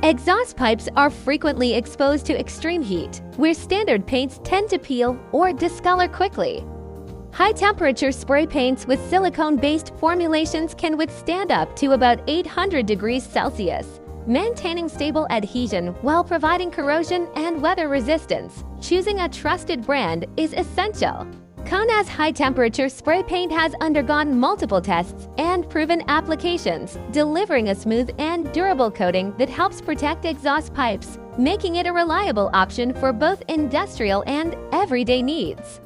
Exhaust pipes are frequently exposed to extreme heat, where standard paints tend to peel or discolor quickly. High-temperature spray paints with silicone-based formulations can withstand up to about 800 degrees Celsius, maintaining stable adhesion while providing corrosion and weather resistance. Choosing a trusted brand is essential. Konaz high-temperature spray paint has undergone multiple tests and proven applications, delivering a smooth and durable coating that helps protect exhaust pipes, making it a reliable option for both industrial and everyday needs.